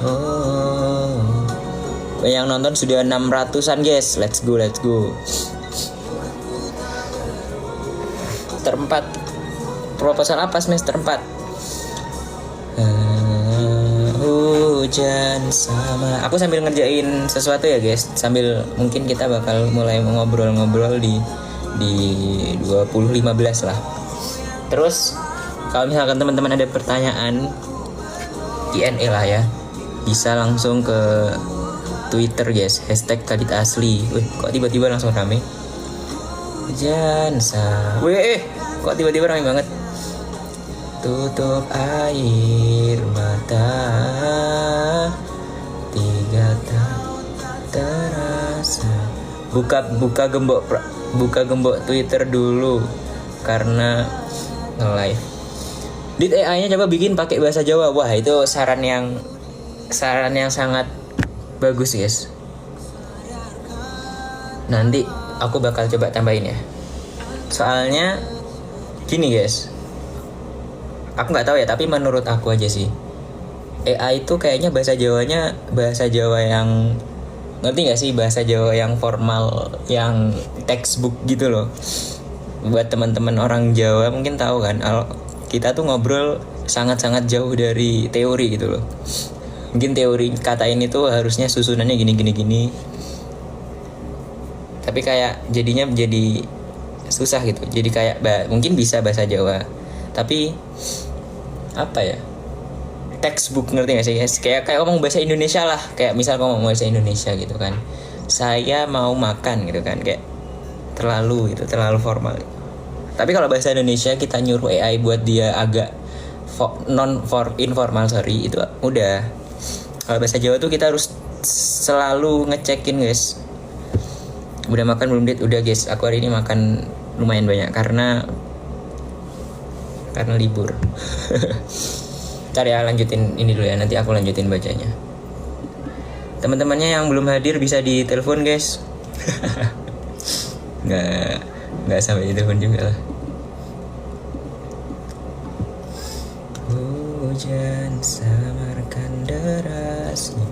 Oh, yang nonton sudah 600-an guys. Let's go. Terempat. Proposal apa semester 4? Hujan sama. Aku sambil ngerjain sesuatu ya guys. Sambil mungkin kita bakal mulai ngobrol-ngobrol di 2015 lah. Terus kalau misalkan teman-teman ada pertanyaan Q&A lah ya, bisa langsung ke Twitter guys, #KaditAsli. Wih, kok tiba-tiba langsung rame? Jansa. Wih, kok tiba-tiba rame banget? Tutup air mata, 3 tak terasa. Buka gembok Twitter dulu karena nge-live. Dit AI-nya coba bikin pakai bahasa Jawa. Wah, itu saran yang sangat bagus, guys. Nanti aku bakal coba tambahin ya. Soalnya gini, guys. Aku nggak tahu ya, tapi menurut aku aja sih. AI itu kayaknya bahasa Jawanya bahasa Jawa yang, ngerti nggak sih, bahasa Jawa yang formal, yang textbook gitu loh. Buat teman-teman orang Jawa mungkin tahu kan, kita tuh ngobrol sangat-sangat jauh dari teori gitu loh. Mungkin teori kata ini tuh harusnya susunannya gini. Tapi kayak jadinya jadi susah gitu. Jadi kayak mungkin bisa bahasa Jawa, tapi apa ya? Textbook, ngerti gak sih guys? Kayak ngomong bahasa Indonesia lah. Kayak misal ngomong bahasa Indonesia gitu kan. Saya mau makan gitu kan. Kayak terlalu formal. Tapi kalau bahasa Indonesia kita nyuruh AI buat dia agak informal, itu udah. Kalau bahasa Jawa tuh kita harus selalu ngecekin guys. Udah makan belum Dit? Udah guys, aku hari ini makan lumayan banyak karena libur. Ntar ya, lanjutin ini dulu ya, nanti aku lanjutin bacanya. Teman-temannya yang belum hadir bisa ditelepon guys. Nggak sampai ditelepon juga lah. Hujan samarkan derasnya,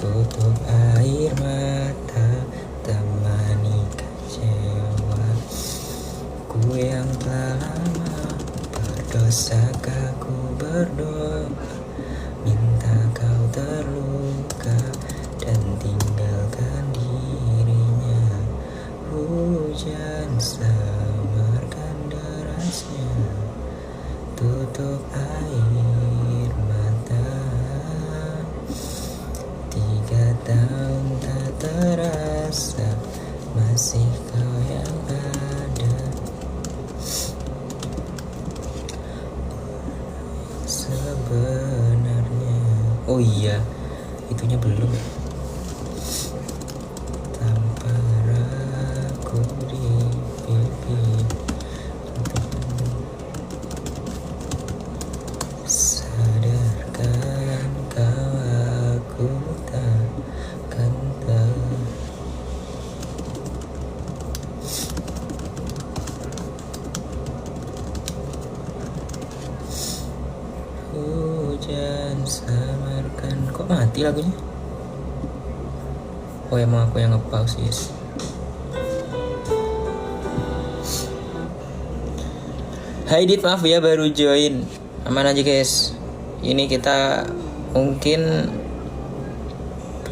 tutup air mata, temani kecewa. Ku yang telah lama berdosa, ku berdoa, minta kau terluka dan tinggalkan dirinya. Hujan samarkan derasnya, tutup air mata, 3 tahun tak terasa, masih kau yang ada. Sebenarnya, oh iya, itunya belum ya. Tampar aku di pipi, sadarkan kau aku takkan hujan samarkan. Kok mati lagunya? Oh emang aku yang nge-pause yes. Hai Dit, maaf ya baru join. Aman aja guys. Ini kita mungkin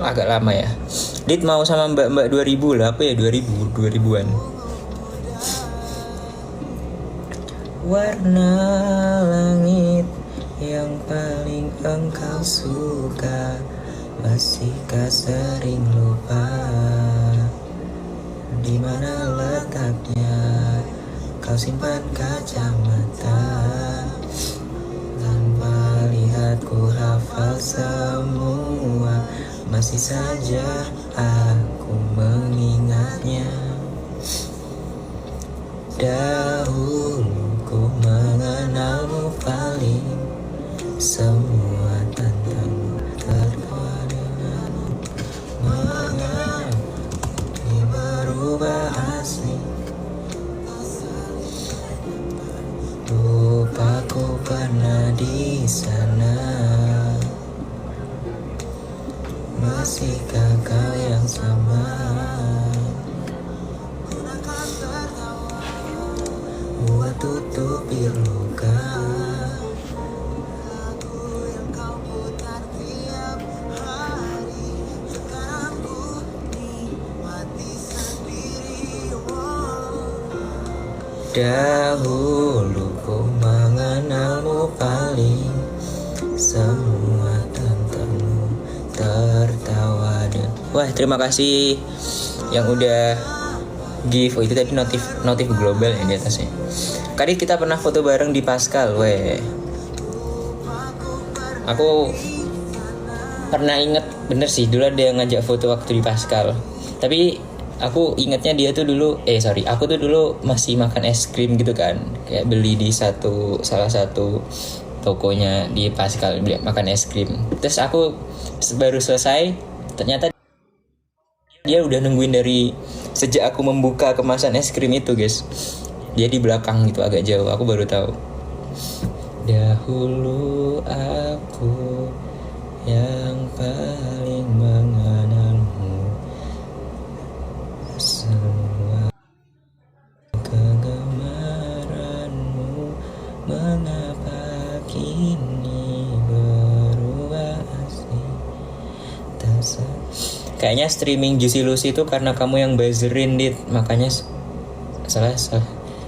agak lama ya. Dit mau sama mbak 2000 lah, apa ya, 2000-an. Warna langit yang paling engkau suka, masihkah sering lupa di mana letaknya? Kau simpan kacamata, tanpa lihat ku hafal semua, masih saja aku mengingatnya. Dahulu ku mengenalmu paling, semua tentangmu terbawa denganmu. Mengapa kini berubah asli? Lupaku pernah di sana. masihkah kau yang sama? Buat tutupi luka. Dahulu ku mengenalmu paling, semua tentangmu tertawa dan... Wah, terima kasih yang udah give. Oh, itu tadi notif global yang di atasnya. Kadit, kita pernah foto bareng di Pascal, weh. Aku pernah inget bener sih, dulu ada yang ngajak foto waktu di Pascal. Tapi aku ingatnya dia tuh dulu, aku tuh dulu masih makan es krim gitu kan. Kayak beli di salah satu tokonya di Pascal, beli makan es krim. Terus aku baru selesai, ternyata dia udah nungguin dari sejak aku membuka kemasan es krim itu, guys. Dia di belakang gitu, agak jauh. Aku baru tahu. Dahulu aku yang paling mengenalmu, semua kegemaranmu, mengapa kini berubah asing. Kayaknya streaming Juicy Lucy itu karena kamu yang buzzerin, Dit. Makanya salah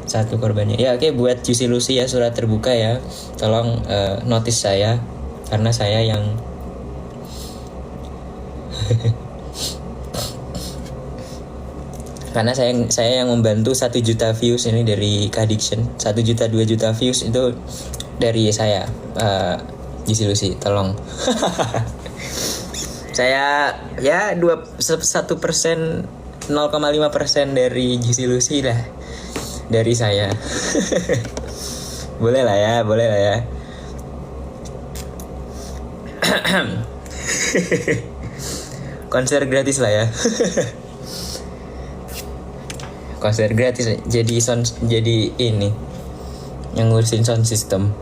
satu korbannya. Ya oke, buat Juicy Lucy ya, surat terbuka ya. Tolong notice saya, karena saya yang karena saya yang membantu 1 juta views ini dari Kadiction. 1 juta 2 juta views itu dari saya, Juicy Lucy, tolong. Saya ya 1%, 0,5% dari Juicy Lucy lah dari saya. Boleh lah ya. Konser gratis lah ya. Konser gratis, jadi ini yang ngurusin sound system.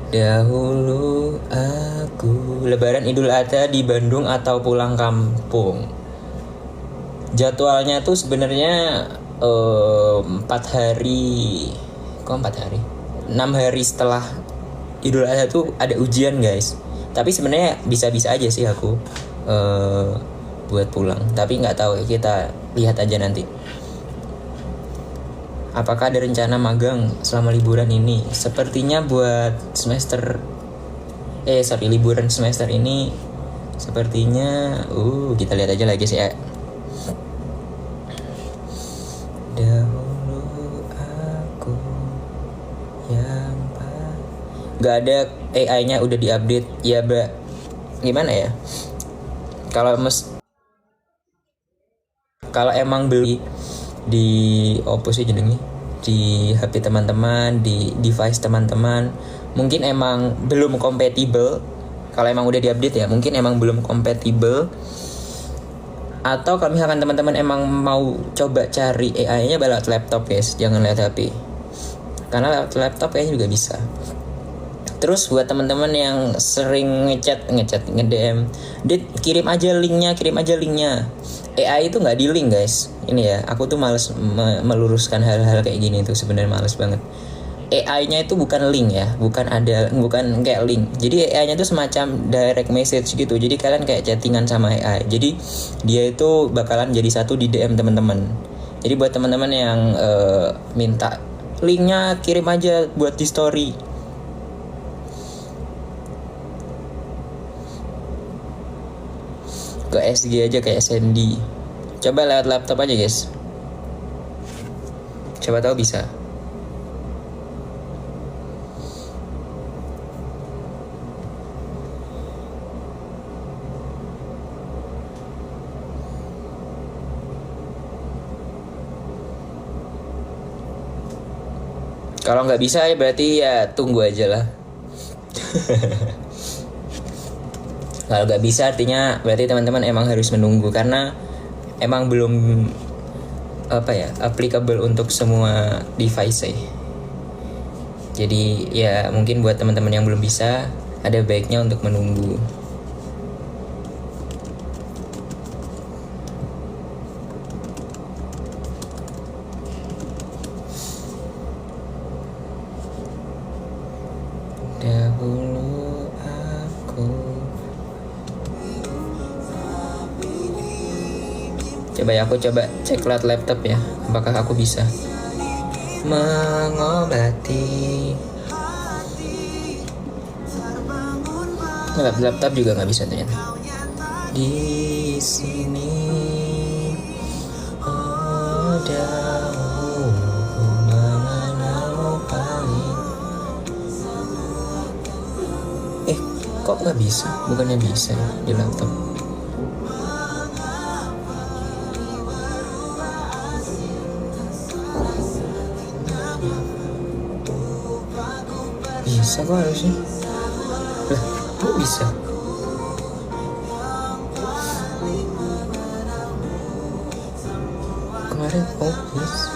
Dahulu aku Lebaran Idul Adha di Bandung atau pulang kampung. Jadwalnya tuh sebenarnya 4 hari. Kok 4 hari? 6 hari setelah Idul Adha tuh ada ujian, guys. Tapi sebenarnya bisa-bisa aja sih aku buat pulang. Tapi nggak tahu, kita lihat aja nanti. Apakah ada rencana magang selama liburan ini? Sepertinya buat liburan semester ini sepertinya kita lihat aja lagi sih ya. Dahulu aku yang nggak ada, AI-nya udah diupdate ya, gimana ya? Kalau emang beli di Oppo sih jenenge, di HP teman-teman, di device teman-teman, mungkin emang belum kompatibel. Kalau emang udah diupdate ya, mungkin emang belum kompatibel. Atau kalau misalkan teman-teman emang mau coba cari AI-nya lewat laptop, guys, jangan lewat HP. Karena lewat laptop kayaknya juga bisa. Terus buat teman-teman yang sering nge-DM, Dit, kirim aja linknya. AI itu nggak di link, guys. Ini ya, aku tuh males meluruskan hal-hal kayak gini tuh, sebenarnya males banget. AI-nya itu bukan link ya, bukan kayak link. Jadi AI-nya itu semacam direct message gitu. Jadi kalian kayak chattingan sama AI. Jadi dia itu bakalan jadi satu di DM teman-teman. Jadi buat teman-teman yang minta linknya, kirim aja buat di story. Ke SG aja kayak Sandy. Coba lewat laptop aja, guys. Coba tahu bisa. Kalau nggak bisa ya berarti ya tunggu aja lah. Kalau nggak bisa artinya berarti teman-teman emang harus menunggu, karena emang belum applicable untuk semua device sih. Jadi ya mungkin buat teman-teman yang belum bisa, ada baiknya untuk menunggu. Dahulu aku coba cek laptop ya, apakah aku bisa mengobati. Laptop juga nggak bisa ternyata. Di sini ada kok nggak bisa? Bukannya bisa ya di laptop? Bisa kok harusnya. Lah, kok bisa? Kemarin bisa.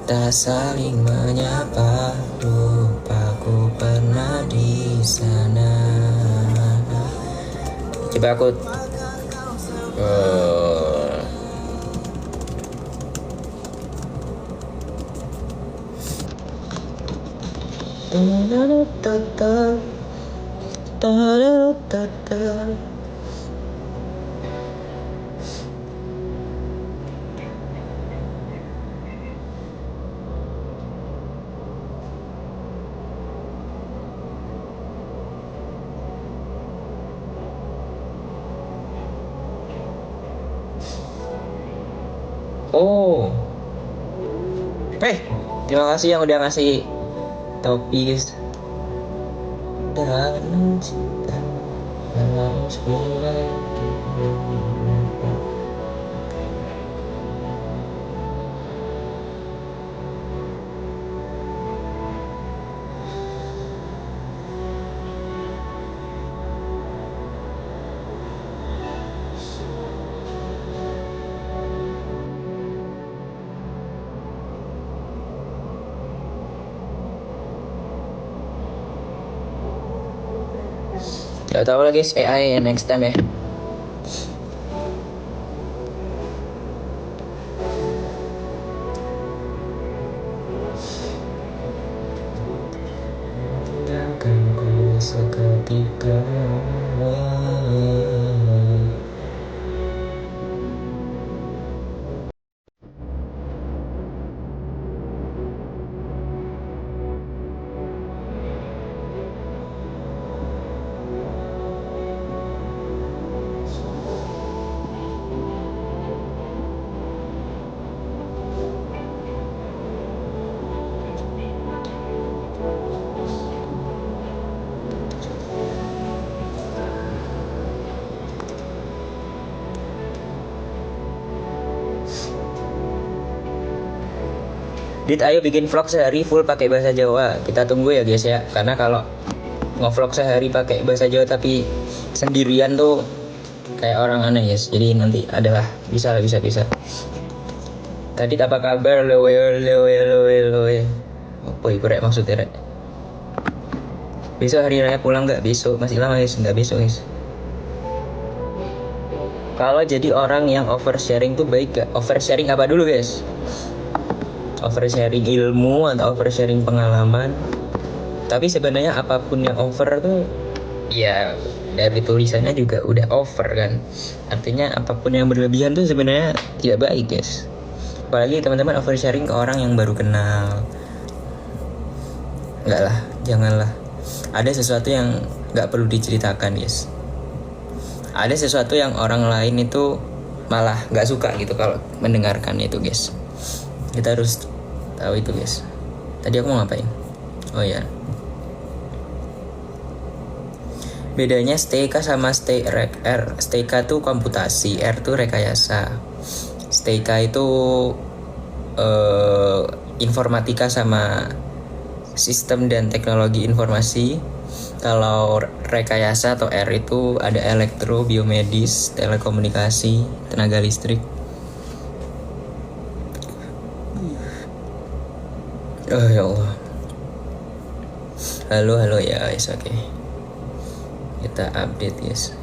Tak saling menyapa, lupaku pernah di sana. Coba aku oh, terima kasih yang udah ngasih topi guys. Dan cinta harus mulai. Gak tau lagi AI next time ya. Tinggalkan ku seketika. Dit, ayo bikin vlog sehari full pakai bahasa Jawa. Kita tunggu ya guys ya. Karena kalau ngevlog sehari pakai bahasa Jawa tapi sendirian tuh kayak orang aneh guys. Jadi nanti adalah bisa. Tadi apa kabar? Loe. Apa itu rek maksudnya rek? Besok hari raya pulang nggak? Besok masih lama guys, nggak besok guys. Kalau jadi orang yang oversharing tuh baik gak? Oversharing apa dulu guys? Oversharing ilmu atau oversharing pengalaman? Tapi sebenarnya apapun yang over tuh ya dari tulisannya juga udah over kan. Artinya apapun yang berlebihan tuh sebenarnya tidak baik guys. Apalagi teman-teman oversharing ke orang yang baru kenal. Enggak lah, janganlah. Ada sesuatu yang nggak perlu diceritakan guys. Ada sesuatu yang orang lain itu malah nggak suka gitu kalau mendengarkan itu guys. Kita harus tahu itu guys. Tadi aku mau ngapain? Oh ya. Bedanya STK sama STR. STK tuh komputasi, R tuh rekayasa. STK itu informatika sama sistem dan teknologi informasi. Kalau rekayasa atau R itu ada elektro, biomedis, telekomunikasi, tenaga listrik. Oh ya Allah. Halo ya guys, oke. Kita update guys.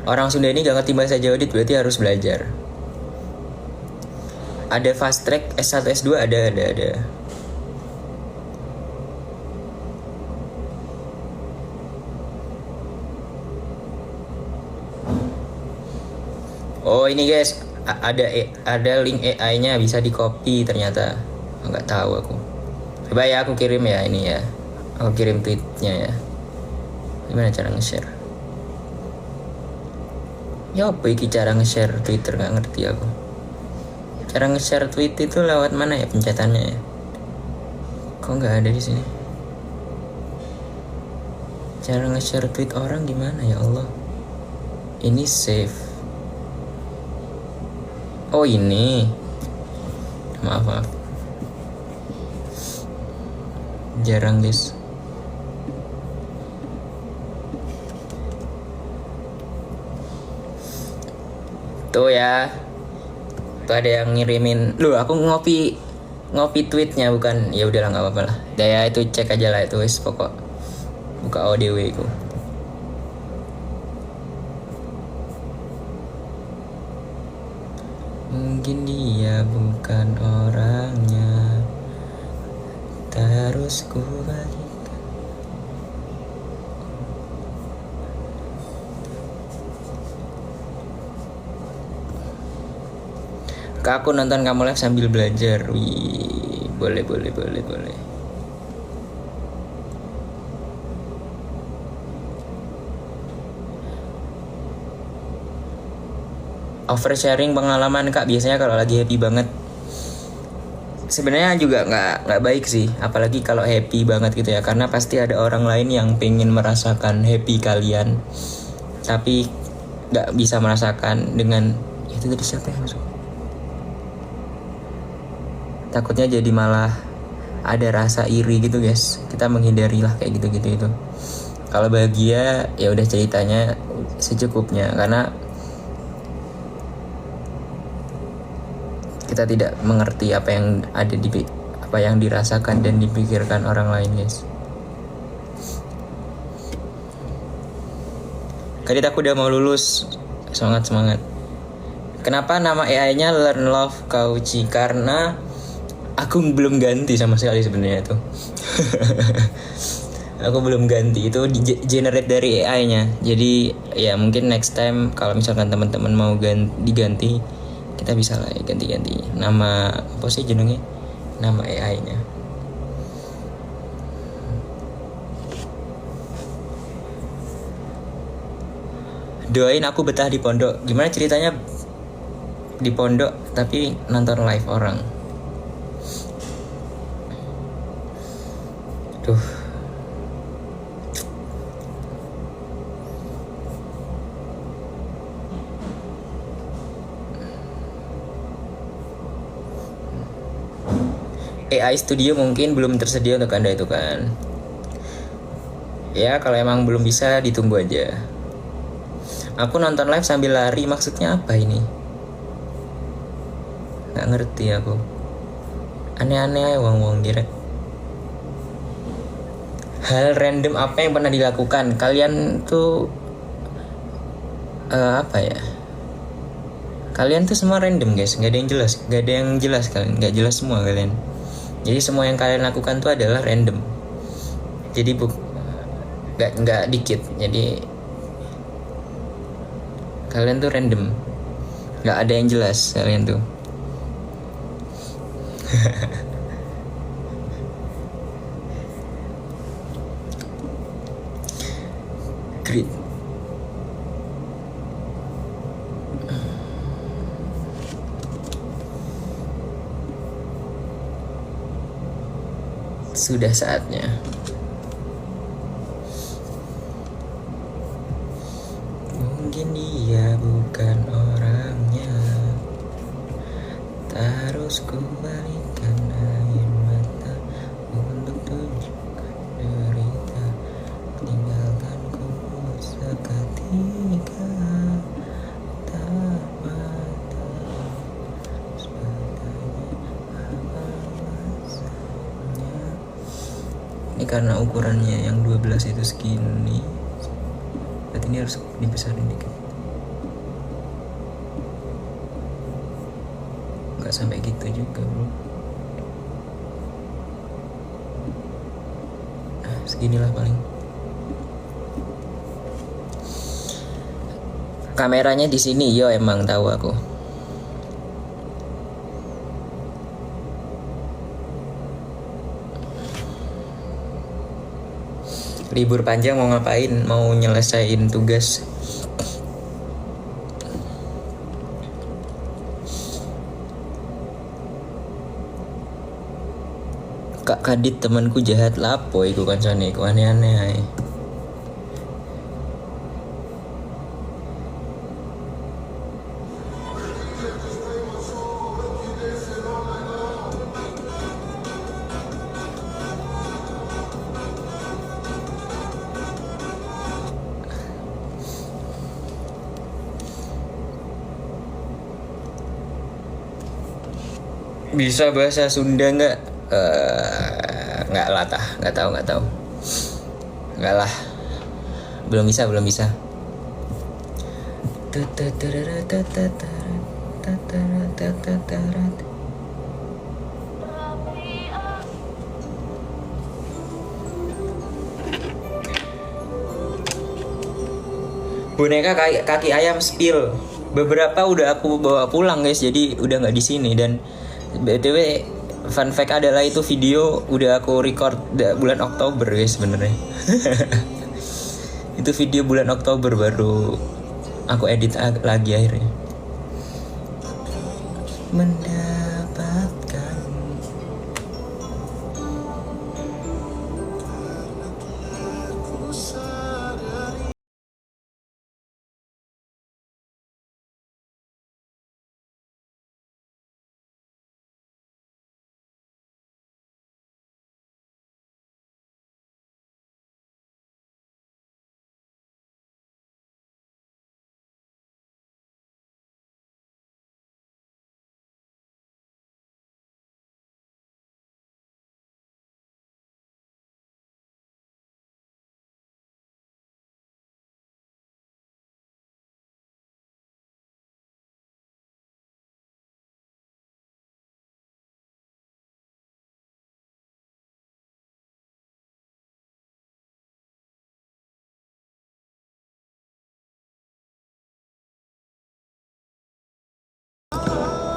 Orang Sunda ini gak ngerti bahasa Jawa berarti harus belajar. Ada fast track S1 S2 ada. Oh ini guys, ada link AI-nya bisa di copy ternyata. Nggak tahu aku. Coba ya aku kirim ya ini ya. Aku kirim tweetnya ya. Gimana cara nge-share? Ya apa iki cara nge-share Twitter, nggak ngerti aku. Cara nge-share tweet itu lewat mana ya pencetannya ya? Kok nggak ada di sini? Cara nge-share tweet orang gimana ya Allah? Ini save. Oh ini. Maaf. Jarang guys. Tuh ya. Tuh ada yang ngirimin. Loh, aku ngopi tweetnya bukan. Ya udahlah nggak apa-apa lah. Daya itu cek aja lah itu wis pokok. Buka ODW itu. Mungkin dia bukan orangnya. Terus ku bagikan. Kak, aku nonton kamu live sambil belajar. Wih, boleh. Oversharing pengalaman Kak biasanya kalau lagi happy banget. Sebenarnya juga nggak baik sih, apalagi kalau happy banget gitu ya, karena pasti ada orang lain yang pengen merasakan happy kalian, tapi nggak bisa merasakan dengan itu tadi siapa yang masuk? Takutnya jadi malah ada rasa iri gitu guys. Kita menghindarilah kayak gitu itu. Kalau bahagia ya udah ceritanya secukupnya, karena kita tidak mengerti apa yang dirasakan dan dipikirkan orang lain guys. Kadit aku udah mau lulus, semangat. Kenapa nama AI-nya Learn Love Kauci? Karena aku belum ganti sama sekali sebenarnya itu. Aku belum ganti, itu generate dari AI-nya. Jadi ya mungkin next time kalau misalkan teman-teman mau diganti, kita bisa lah ya ganti nama apa sih jenengnya, nama AI-nya. Doain aku betah di pondok. Gimana ceritanya di pondok tapi nonton live orang? Duh. AI Studio mungkin belum tersedia untuk Anda itu kan. Ya kalau emang belum bisa ditunggu aja. Aku nonton live sambil lari, maksudnya apa ini? Gak ngerti aku. Aneh-aneh wong direct. Hal random apa yang pernah dilakukan? Kalian tuh apa ya? Kalian tuh semua random guys, gak ada yang jelas kalian, gak jelas semua kalian. Jadi semua yang kalian lakukan tuh adalah random. Jadi nggak dikit. Jadi kalian tuh random, nggak ada yang jelas kalian tuh. Great. Sudah saatnya. Mungkin dia bukan orangnya. Terus ku balikan air mata untuk tunjukkan derita. Tinggalkanku seketika karena ukurannya yang 12 itu segini, berarti ini harus dibesarin dikit. Nggak sampai gitu juga bro. Nah seginilah paling. Kameranya di sini yo, emang tahu aku. Libur panjang mau ngapain? Mau nyelesain tugas. Kak Kadit temanku jahat lapo iku kancane iku aneh-aneh ae. Bisa bahasa Sunda nggak? Nggak lah tah, nggak tahu. Nggak lah, belum bisa. Boneka kaki ayam spill. Beberapa udah aku bawa pulang guys, jadi udah nggak di sini. Dan BTW fun fact adalah itu video udah aku record bulan Oktober guys sebenarnya. Itu video bulan Oktober baru aku edit lagi akhirnya. Mendapatkan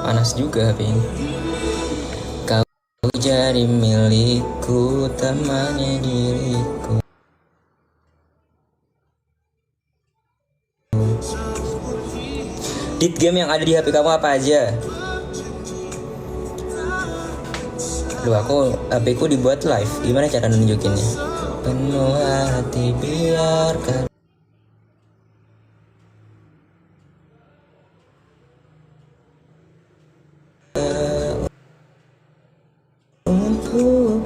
panas juga HP ini. Kau jadi milikku, temani diriku. Dit, game yang ada di HP kamu apa aja? Aduh, HP ku dibuat live. Gimana cara nunjukinnya? Penuh hati biarkan untuk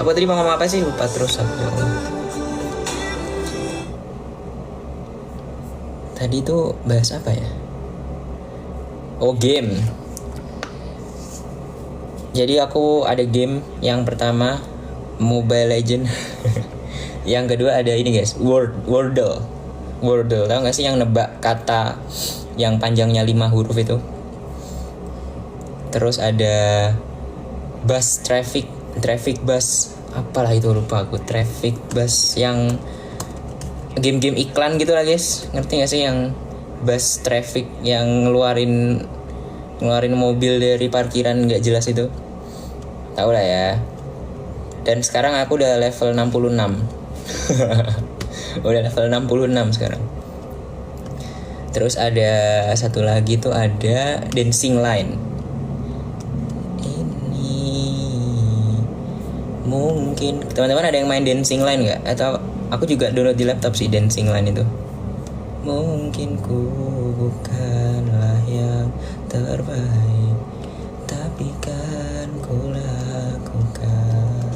aku tadi mau ngomong apa sih? Lupa terus aku. Tadi tuh bahas apa ya? Oh, game. Jadi aku ada game yang pertama Mobile Legend. Yang kedua ada ini guys, Wordle. Tahu nggak sih yang nebak kata yang panjangnya 5 huruf itu? Terus ada Bus Traffic Bus, apalah itu lupa aku. Traffic Bus yang game-game iklan gitu lah guys, ngerti nggak sih yang bus traffic yang ngeluarin mobil dari parkiran nggak jelas itu, tahu lah ya. Dan sekarang aku udah level 66. Udah level 66 sekarang. Terus ada satu lagi tuh, ada Dancing Line. Mungkin teman-teman ada yang main Dancing Line nggak? Atau aku juga download di laptop sih Dancing Line itu. Mungkin ku bukanlah yang terbaik, tapi kan ku lakukan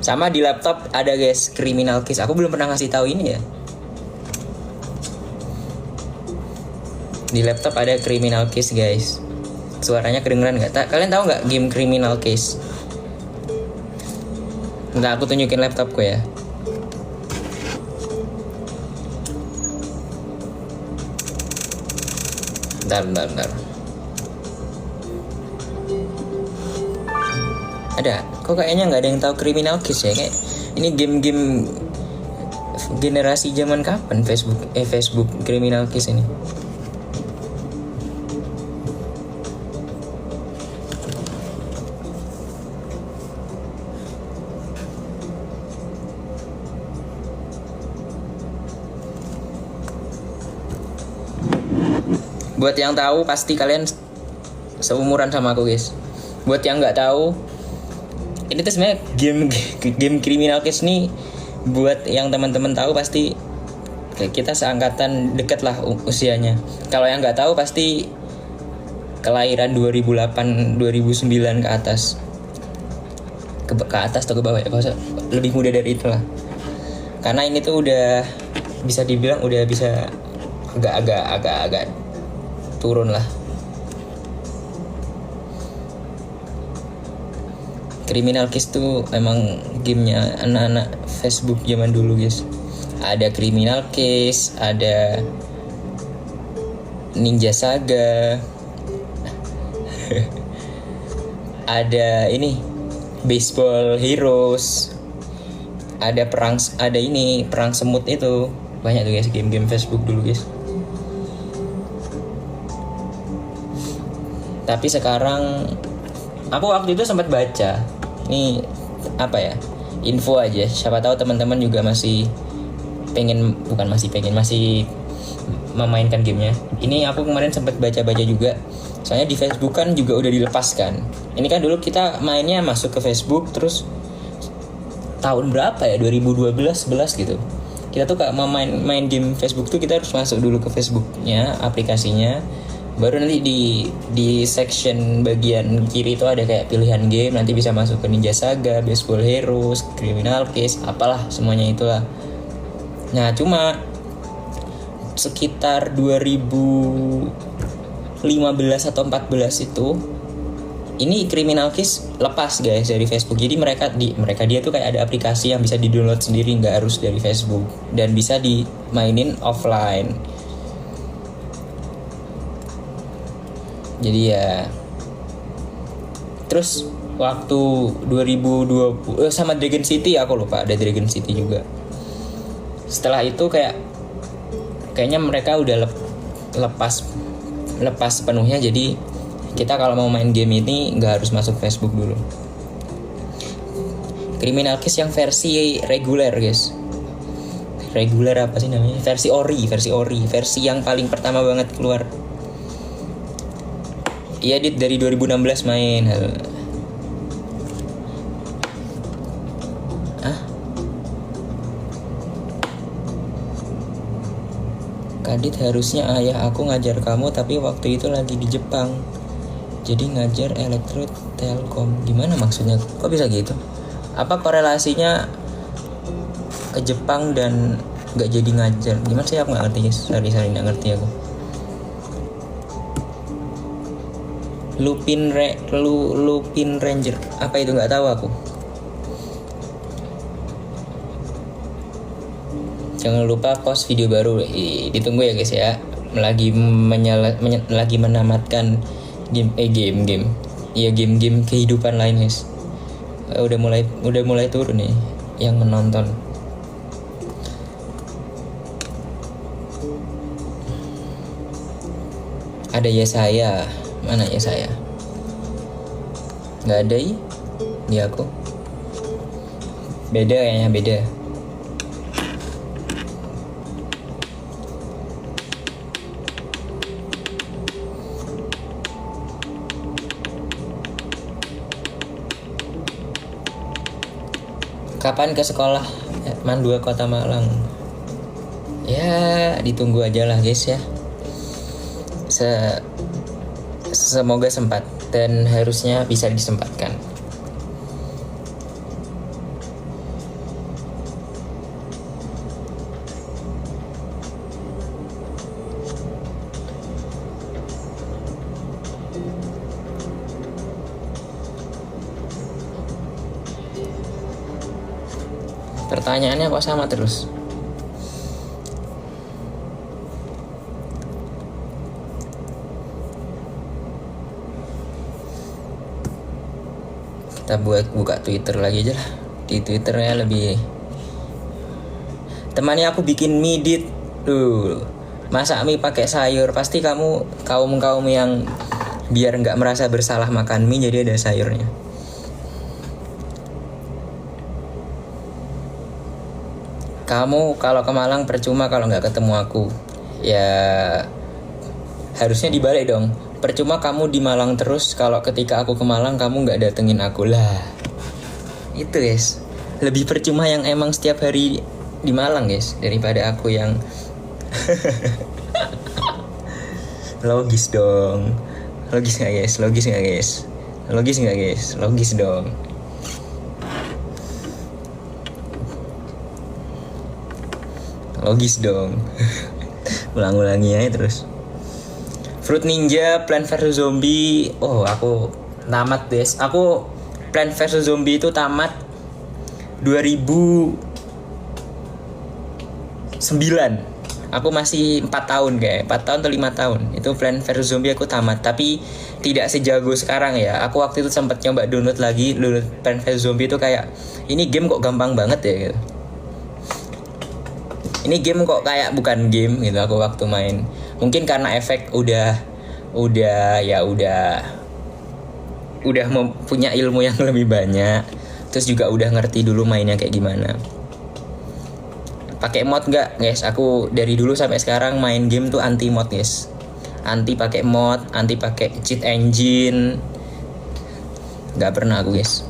Sama di laptop ada guys, Criminal Case. Aku belum pernah ngasih tahu ini ya. Di laptop ada Criminal Case guys. Suaranya kedengeran nggak? Kalian tahu nggak game Criminal Case? Nggak, aku tunjukin laptopku ya. Bentar. Ada. Kok kayaknya nggak ada yang tahu Criminal Case ya? Kayak ini game-game generasi zaman kapan Facebook Criminal Case ini? Buat yang tahu pasti kalian seumuran sama aku guys. Buat yang nggak tahu, ini tuh sebenarnya game Criminal Case nih. Buat yang teman-teman tahu pasti kita seangkatan deket lah usianya. Kalau yang nggak tahu pasti kelahiran 2008 2009 ke atas. Ke atas atau ke bawah ya, lebih muda dari itu lah. Karena ini tuh udah bisa dibilang udah bisa agak turun lah. Criminal Case tuh emang gamenya anak-anak Facebook zaman dulu guys. Ada Criminal Case, ada Ninja Saga, ada ini Baseball Heroes, ada perang semut itu. Banyak tuh guys game-game Facebook dulu guys. Tapi sekarang aku waktu itu sempat baca. Ini apa ya? Info aja. Siapa tahu teman-teman juga masih memainkan gamenya. Ini aku kemarin sempat baca-baca juga. Soalnya di Facebook kan juga udah dilepaskan. Ini kan dulu kita mainnya masuk ke Facebook terus tahun berapa ya? 2012 11 gitu. Kita tuh kalau mau main game Facebook tuh kita harus masuk dulu ke Facebooknya, aplikasinya. Baru nanti di section bagian kiri itu ada kayak pilihan game, nanti bisa masuk ke Ninja Saga, Baseball Heroes, Criminal Case, apalah semuanya itulah. Nah cuma sekitar 2015 atau 14 itu ini Criminal Case lepas guys dari Facebook. Jadi dia tuh kayak ada aplikasi yang bisa di-download sendiri, nggak harus dari Facebook, dan bisa dimainin offline. Jadi ya, terus waktu 2020 sama Dragon City, aku lupa ada Dragon City juga. Setelah itu kayaknya mereka udah lepas sepenuhnya. Jadi kita kalau mau main game ini nggak harus masuk Facebook dulu. Criminal Case yang versi reguler guys. Reguler apa sih namanya? Versi ori, versi yang paling pertama banget keluar. Iya dari 2016 main. Kadit, harusnya ayah aku ngajar kamu, tapi waktu itu lagi di Jepang. Jadi ngajar elektro telkom. Gimana maksudnya? Kok bisa gitu? Apa korelasinya ke Jepang dan gak jadi ngajar? Gimana sih, aku gak ngerti guys. Sorry gak ngerti aku. Lupin Ranger, apa itu, nggak tahu aku. Jangan lupa post video baru, ditunggu ya guys ya. Lagi menamatkan game kehidupan lain guys. Udah mulai turun nih yang menonton. Ada ya saya. Mana ya saya? Nggak ada di aku. Beda kayaknya, beda. Kapan ke sekolah? Man 2 Kota Malang. Ya ditunggu aja lah guys ya. Semoga sempat dan harusnya bisa disempatkan. Pertanyaannya kok sama terus? Kita buka Twitter lagi aja lah. Di Twitternya lebih. Temani aku bikin mie dit. Masak mie pakai sayur. Pasti kamu kaum yang biar nggak merasa bersalah makan mie jadi ada sayurnya. Kamu kalau ke Malang percuma kalau nggak ketemu aku. Ya harusnya dibalik dong. Percuma kamu di Malang terus kalau ketika aku ke Malang kamu nggak datengin aku lah. Itu guys. Lebih percuma yang emang setiap hari di Malang guys daripada aku yang logis dong. Logis nggak guys? Logis nggak guys? Logis nggak guys? Logis dong. Logis dong. Ulang-ulangi aja terus. Fruit Ninja, Plant vs Zombie. Oh, aku tamat, guys. Aku Plant vs Zombie itu tamat 2009. Aku masih 4 tahun kayak 4 tahun atau 5 tahun. Itu Plant vs Zombie aku tamat. Tapi tidak sejago sekarang ya. Aku waktu itu sempat coba download Plant vs Zombie itu kayak ini game kok gampang banget ya gitu. Ini game kok kayak bukan game gitu aku waktu main. Mungkin karena efek udah punya ilmu yang lebih banyak. Terus juga udah ngerti dulu mainnya kayak gimana. Pakai mod nggak guys? Aku dari dulu sampai sekarang main game tuh anti mod guys. Anti pakai mod, anti pakai cheat engine. Nggak pernah aku guys.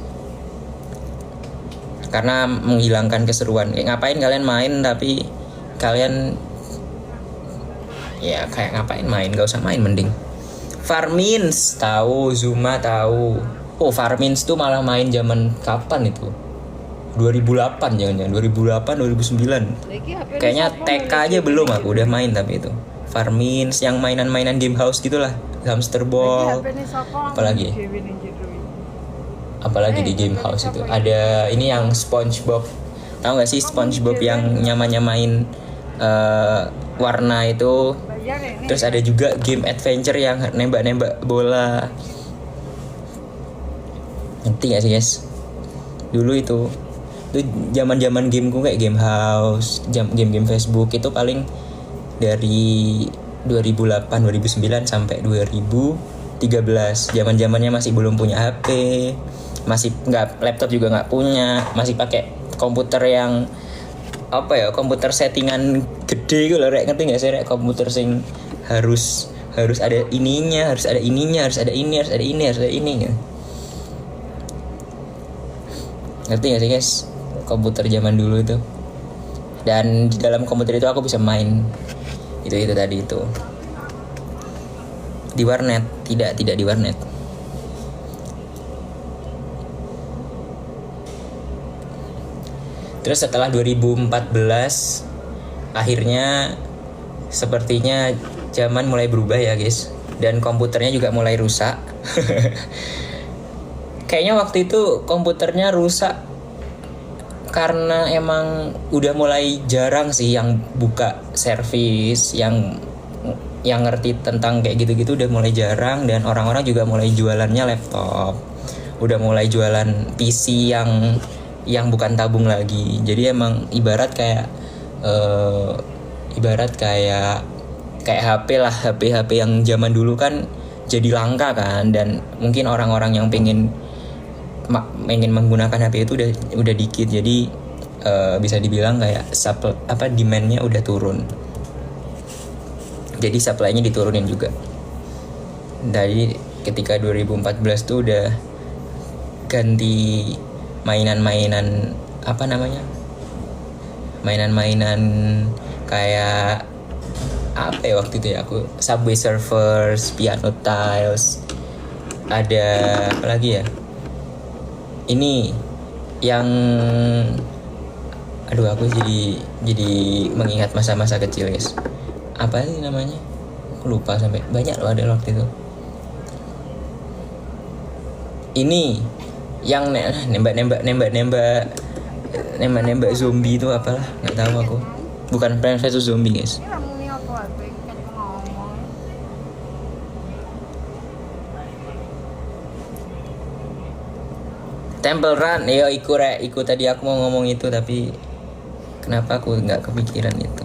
Karena menghilangkan keseruan. Ngapain kalian main tapi kalian ya kayak ngapain main, gak usah main mending. Farmins tahu, Zuma tahu. Oh, Farmins tuh malah main zaman kapan itu? 2008 jangan-jangan 2008 2009. Kayaknya TK aja belum aku udah main tapi itu. Farmins yang mainan-mainan game house gitulah. Hamster Ball. Apalagi di game house itu. Ada ini yang SpongeBob. Tahu gak sih SpongeBob yang nyamain warna itu. Terus ada juga game adventure yang nembak-nembak bola. Ngerti gak sih guys? Dulu itu zaman-zaman gameku kayak game house, game-game Facebook itu paling dari 2008 2009 sampai 2013. Zaman-zamannya masih belum punya HP, masih laptop juga nggak punya, masih pakai komputer yang komputer settingan gede gitu loh, ngerti nggak sih komputer sing harus ada ininya, harus ada ini, harus ada ini gitu. Ngerti nggak sih guys komputer zaman dulu itu? Dan di dalam komputer itu aku bisa main itu tadi itu di warnet, tidak di warnet. Terus setelah 2014 akhirnya sepertinya zaman mulai berubah ya guys, dan komputernya juga mulai rusak. Kayaknya waktu itu komputernya rusak karena emang udah mulai jarang sih yang buka servis, yang ngerti tentang kayak gitu-gitu udah mulai jarang, dan orang-orang juga mulai jualannya laptop, udah mulai jualan PC yang bukan tabung lagi. Jadi emang ibarat kayak HP lah, HP yang zaman dulu kan jadi langka kan, dan mungkin orang-orang yang pengen menggunakan HP itu udah dikit. Jadi bisa dibilang kayak demand-nya udah turun. Jadi supply-nya diturunin juga. Dari ketika 2014 tuh udah ganti mainan-mainan mainan-mainan kayak waktu itu ya aku Subway Surfers, Piano Tiles, ada apa lagi ya, ini yang aku jadi mengingat masa-masa kecil guys. Apa sih namanya, aku lupa, sampai banyak loh ada waktu itu. Ini yang nembak nembak zombie itu apalah, nggak tahu aku. Bukan Plants vs Zombie guys. Ini kamu nih apa aku kan ngomong. Temple Run, yo iku tadi aku mau ngomong itu tapi kenapa aku nggak kepikiran itu.